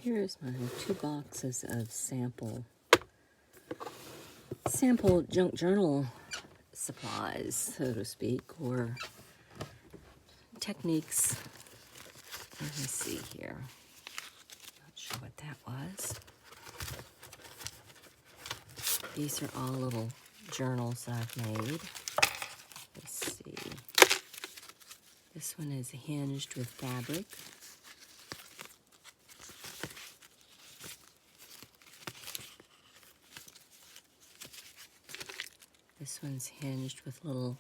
Here's my 2 boxes of sample junk journal supplies, so to speak, or techniques. Let me see here. Not sure what that was. These are all little journals that I've made. Let's see. This one is hinged with fabric. This one's hinged with little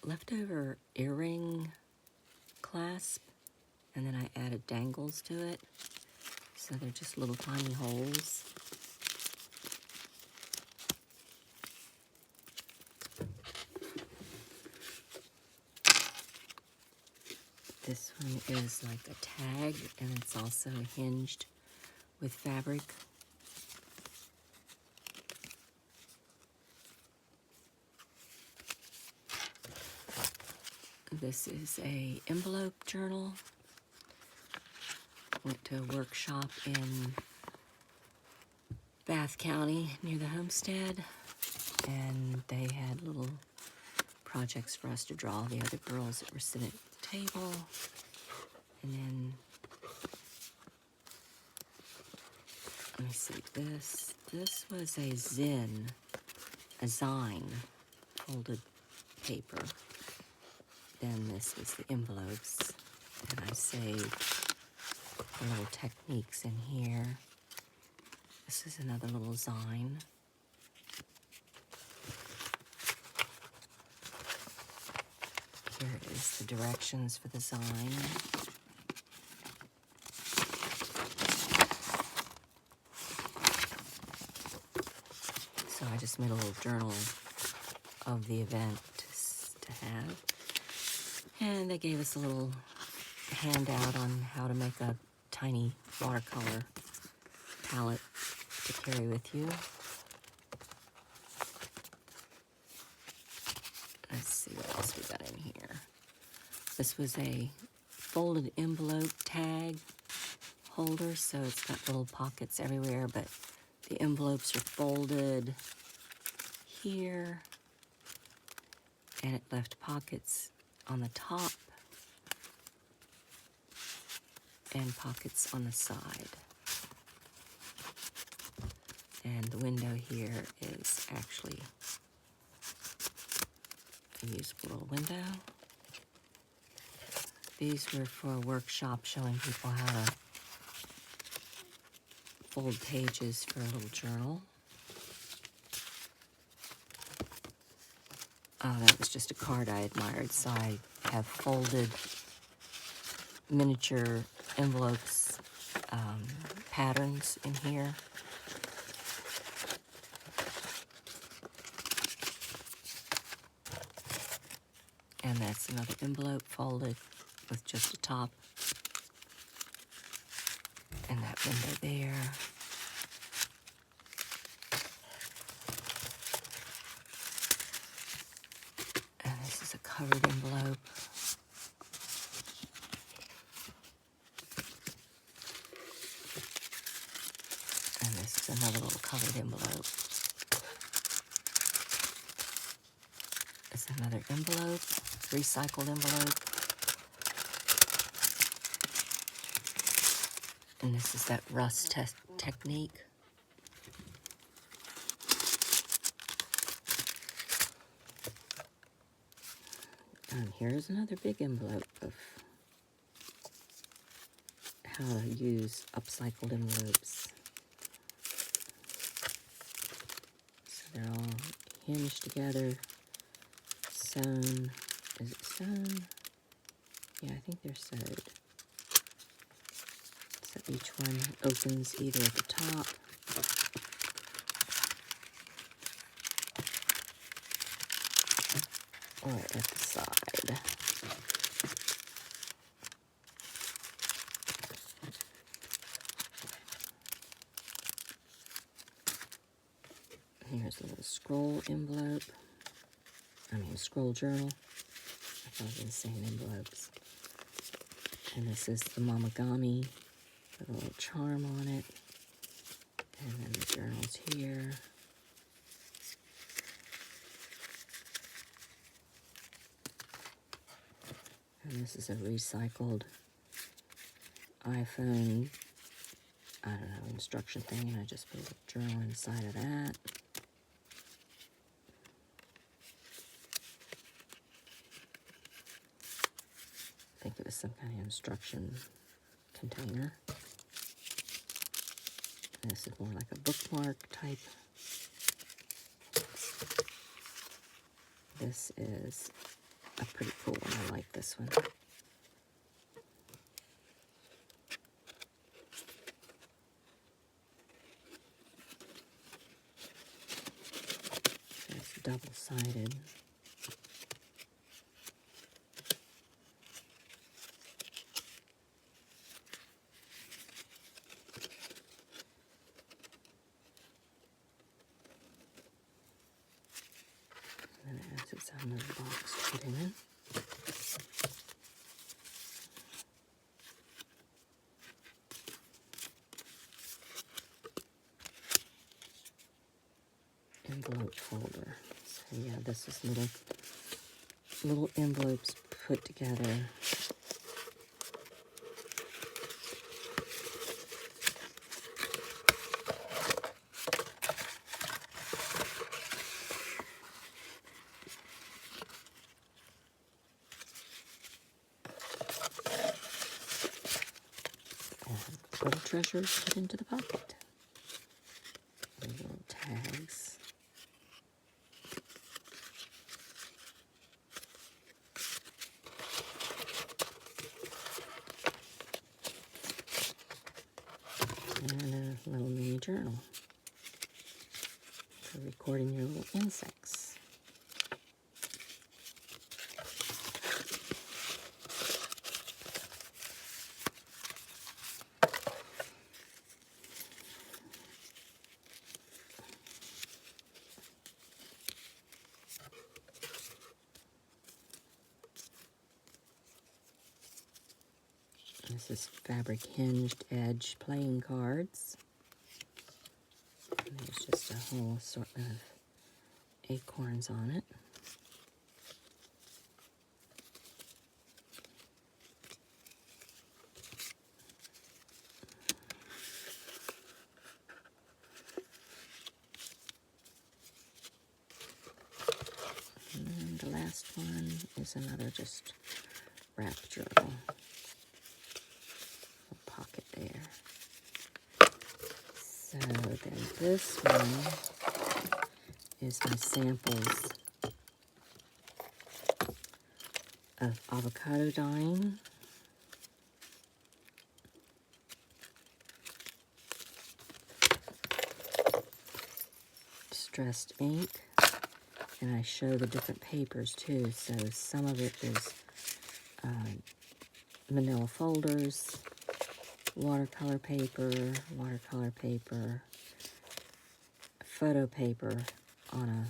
leftover earring clasp, and then I added dangles to it, so they're just little tiny holes. This one is like a tag, and it's also hinged with fabric. This is a envelope journal. Went to a workshop in Bath County near the homestead, and they had little projects for us to draw, the other girls that were sitting at the table. And then, let me see, this was a zine folded paper. Then this is the envelopes, and I saved the little techniques in here. This is another little zine. Here is the directions for the zine. So I just made a little journal of the event to have. And they gave us a little handout on how to make a tiny watercolor palette to carry with you. Let's see what else we got in here. This was a folded envelope tag holder, so it's got little pockets everywhere, but the envelopes are folded here, and it left pockets on the top and pockets on the side. And the window here is actually a usable little window. These were for a workshop showing people how to fold pages for a little journal. That was just a card I admired, so I have folded miniature envelopes patterns in here. And that's another envelope folded with just a top. And that window there. And this is a covered envelope. And this is another little covered envelope. It's another envelope, recycled envelope. And this is that rust technique. And here's another big envelope of how to use upcycled envelopes. So they're all hinged together, sewn. Is it sewn? Yeah, I think they're sewed. So each one opens either at the top or at the side. Here's a little scroll envelope. Scroll journal. I thought I was saying envelopes. And this is the Mamagami Put a little charm on it. And then the journal's here. And this is a recycled iPhone, I don't know, instruction thing, and I just put a journal inside of that. I think it was some kind of instruction container. And this is more like a bookmark type. This is a pretty cool one. I like this one. It's double-sided. And it has its own little box to put in. Envelope folder. So yeah, this is little envelopes put together. And little treasures put into the pocket. And little tags. And a little mini journal for recording your little insects. This is fabric hinged edge playing cards. And there's just a whole assortment of acorns on it. And the last one is another just wrapped journal. Pocket there. So then this one is my samples of avocado dyeing, distressed ink, and I show the different papers too. So some of it is manila folders, watercolor paper, photo paper on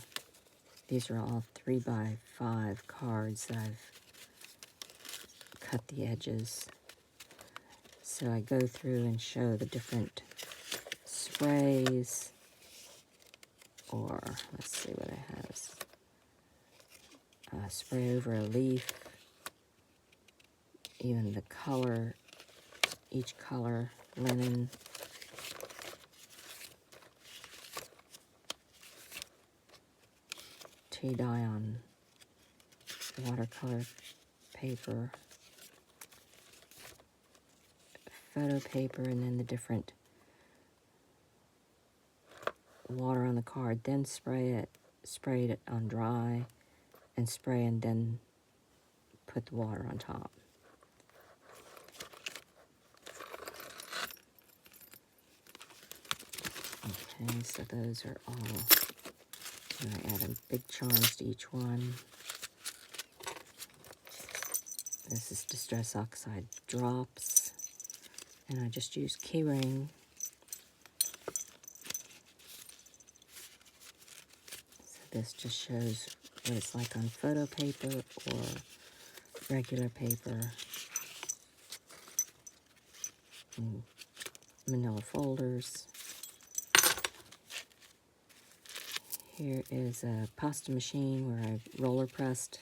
these are all 3x5 cards that I've cut the edges. So I go through and show the different sprays, or let's see what it has. Spray over a leaf, even the color, each color, linen, tea dye on watercolor paper, photo paper, and then the different water on the card, then spray it on dry, and spray and then put the water on top. Okay, so those are all, and I add big charms to each one. This is Distress Oxide drops, and I just use keyring. So this just shows what it's like on photo paper or regular paper. And manila folders. Here is a pasta machine where I roller pressed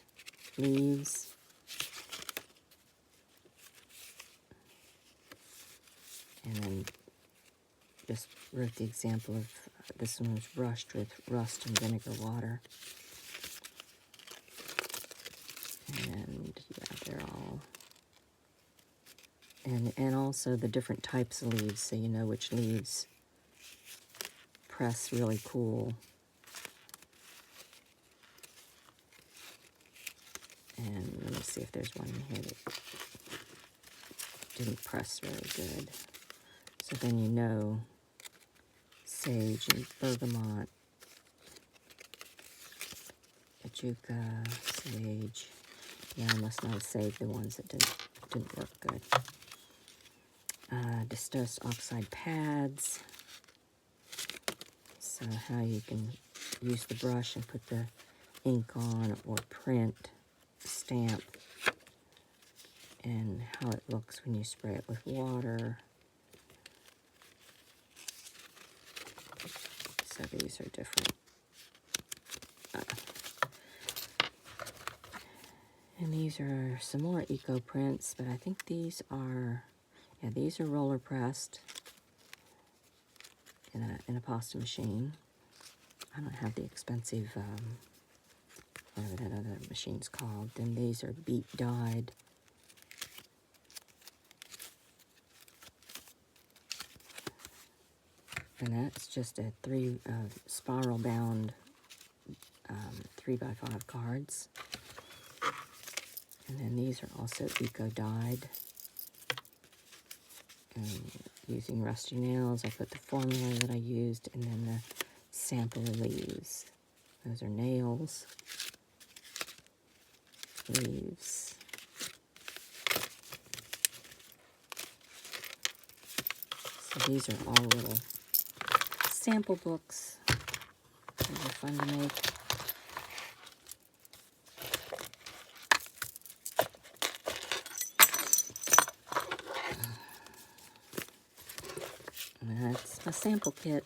leaves. And then just wrote the example of this one was brushed with rust and vinegar water. And yeah, they're all, and also the different types of leaves, so you know which leaves press really cool. And let me see if there's one in here that didn't press really good. So then you know sage and bergamot, ajuca, sage. Yeah, I must not have saved the ones that didn't work good. Distress oxide pads. So how you can use the brush and put the ink on or print, stamp, and how it looks when you spray it with water. So these are different. And these are some more eco prints, but I think these are, yeah, these are roller pressed in a pasta machine. I don't have the expensive, whatever that other machine's called. Then these are beat dyed. And that's just a spiral bound 3x5 cards. And then these are also eco dyed. And using rusty nails, I put the formula that I used, and then the sample leaves. Those are nails, leaves. So these are all little sample books. These are fun to make. And that's my sample kit.